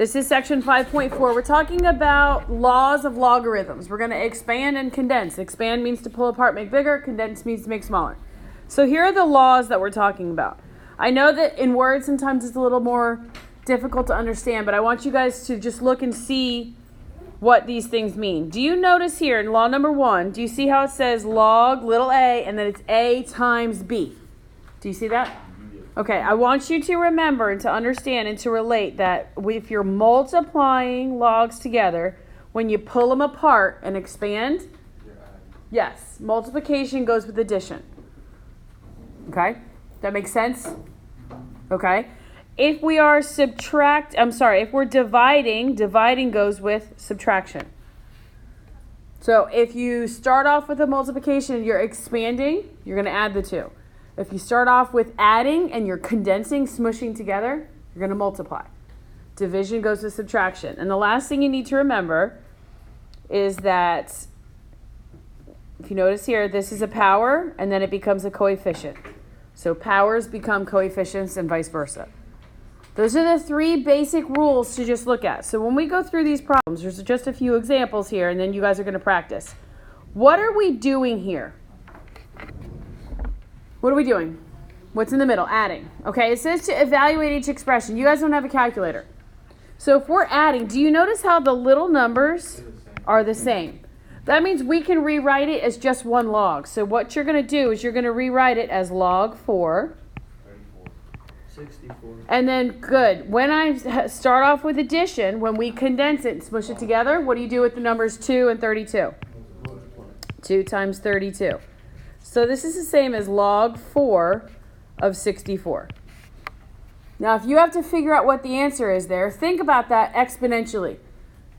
This is section 5.4. We're talking about laws of logarithms. We're going to expand and condense. Expand means to pull apart, make bigger. Condense means to make smaller. So here are the laws that we're talking about. I know that in words sometimes it's a little more difficult to understand, but I want you guys to just look and see what these things mean. Do you notice here in law number 1, do you see how it says log little a and then it's a times b? Do you see that? Okay, I want you to remember and to understand and to relate that if you're multiplying logs together, when you pull them apart and expand, yes, multiplication goes with addition. Okay? That makes sense? Okay? If we are if we're dividing goes with subtraction. So if you start off with a multiplication and you're expanding, you're going to add the two. If you start off with adding and you're condensing, smushing together, you're going to multiply. Division goes with subtraction. And the last thing you need to remember is that, if you notice here, this is a power and then it becomes a coefficient. So powers become coefficients and vice versa. Those are the 3 basic rules to just look at. So when we go through these problems, there's just a few examples here and then you guys are going to practice. What are we doing here? What are we doing? What's in the middle? Adding. Okay, it says to evaluate each expression. You guys don't have a calculator. So if we're adding, do you notice how the little numbers are the same? That means we can rewrite it as just one log. So what you're going to do is you're going to rewrite it as log 4. 64. And then, good. When I start off with addition, when we condense it and smush it together, what do you do with the numbers 2 and 32? 2 times 32. So this is the same as log 4 of 64. Now, if you have to figure out what the answer is there, think about that exponentially.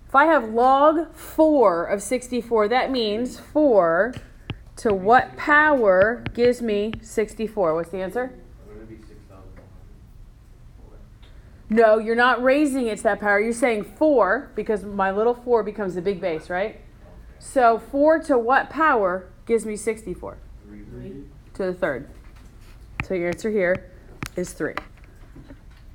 If I have log 4 of 64, that means 4 to what power gives me 64? What's the answer? No, you're not raising it to that power. You're saying 4, because my little 4 becomes the big base, right? So 4 to what power gives me 64? 3. To the third. So your answer here is 3.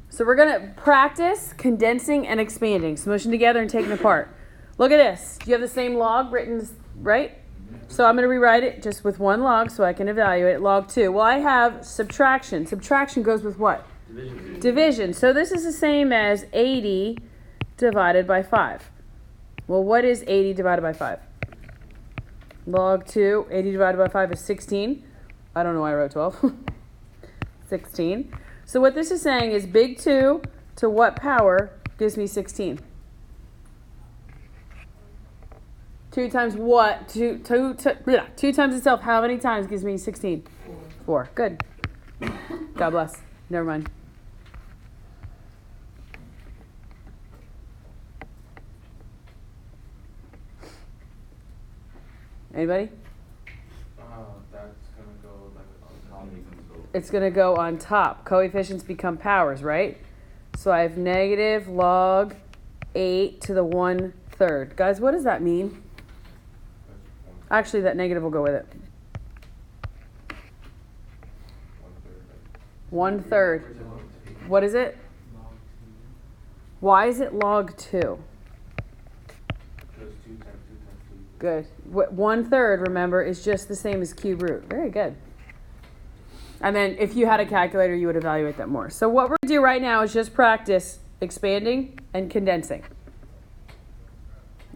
So we're going to practice condensing and expanding, smushing together and taking apart. Look at this. Do you have the same log written, right? So I'm going to rewrite it just with one log so I can evaluate it. Log 2. Well, I have subtraction. Subtraction goes with what? Division. So this is the same as 80 divided by 5. Well, what is 80 divided by 5? Log 2, 80 divided by 5 is 16. I don't know why I wrote 12. 16. So what this is saying is big 2 to what power gives me 16? 2 times what? 2 times itself, how many times gives me 16? 4. Good. God bless. Never mind. Anybody? That's going to go like on top. It's going to go on top. Coefficients become powers, right? So I have negative log 8 to the 1/3. Guys, what does that mean? Actually, that negative will go with it. 1/3. What is it? Why is it log 2? Good. 1/3, remember, is just the same as cube root. Very good. And then if you had a calculator, you would evaluate that more. So what we're going to do right now is just practice expanding and condensing.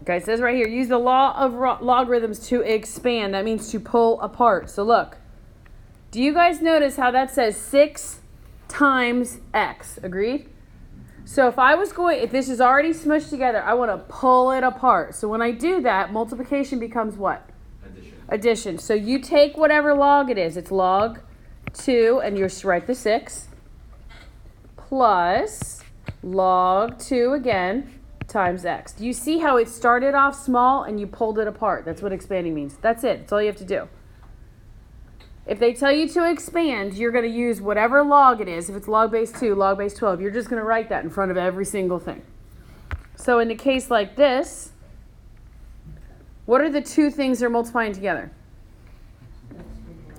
Okay, it says right here, use the law of logarithms to expand. That means to pull apart. So look, do you guys notice how that says 6 times x? Agreed? So if this is already smushed together, I want to pull it apart. So when I do that, multiplication becomes what? Addition. So you take whatever log it is. It's log 2, and you write the 6, plus log 2 again, times x. Do you see how it started off small and you pulled it apart? That's what expanding means. That's it. That's all you have to do. If they tell you to expand, you're going to use whatever log it is. If it's log base 2, log base 12, you're just going to write that in front of every single thing. So in a case like this, what are the 2 things they're multiplying together?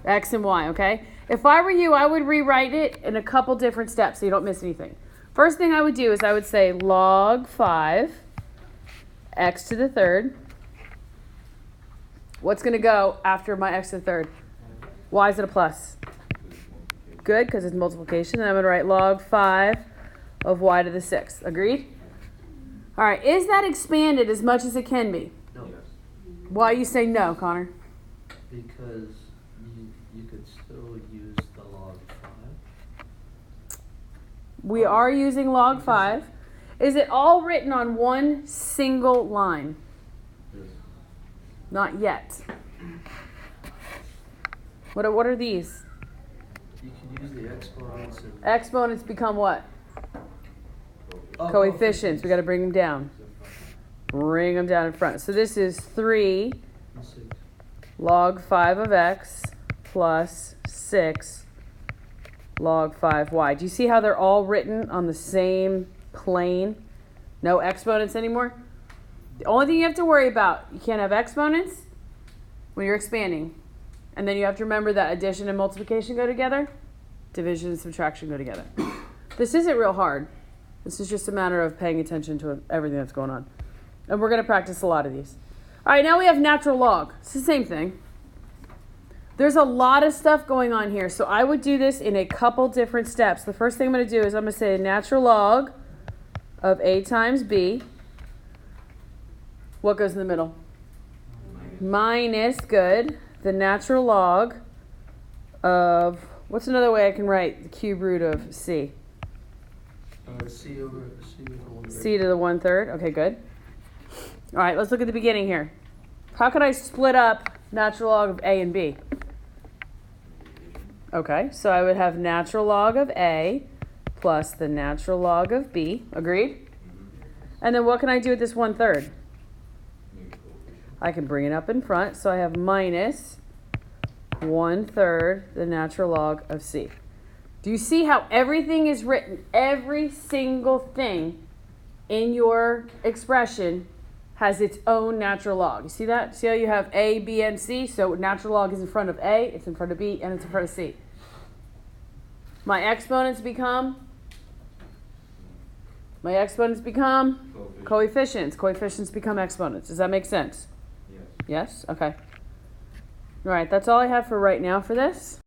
X and y, okay? If I were you, I would rewrite it in a couple different steps so you don't miss anything. First thing I would do is I would say log 5 x to the third. What's going to go after my x to the third? Why is it a plus? Good, because it's multiplication. And I'm going to write log 5 of y to the 6th. Agreed? All right, is that expanded as much as it can be? No. Why you say no, Connor? Because you could still use the log 5. We are using log 5. Is it all written on one single line? Yes. Not yet. What are these? You can use the exponents and Exponents become what? oh, Coefficients. We got to bring them down. Bring them down in front. So this is 3 and 6. log 5 of x plus 6 log 5y. Do you see how they're all written on the same plane? No exponents anymore? The only thing you have to worry about, you can't have exponents when you're expanding. And then you have to remember that addition and multiplication go together. Division and subtraction go together. This isn't real hard. This is just a matter of paying attention to everything that's going on. And we're going to practice a lot of these. All right, now we have natural log. It's the same thing. There's a lot of stuff going on here. So I would do this in a couple different steps. The first thing I'm going to do is I'm going to say natural log of a times b. What goes in the middle? Minus, good. The natural log of, what's another way I can write the cube root of c? C over C with the 1/3. C to the 1/3. Okay, good. All right, let's look at the beginning here. How could I split up natural log of a and b? Okay, so I would have natural log of a plus the natural log of b. Agreed? And then what can I do with this 1/3? I can bring it up in front, so I have minus 1/3 the natural log of c. Do you see how everything is written? Every single thing in your expression has its own natural log. You see that? See how you have a, b, and c? So natural log is in front of a, it's in front of b, and it's in front of c. My exponents become coefficients. Coefficients become exponents. Does that make sense? Yes. Yes? Okay. All right, that's all I have for right now for this.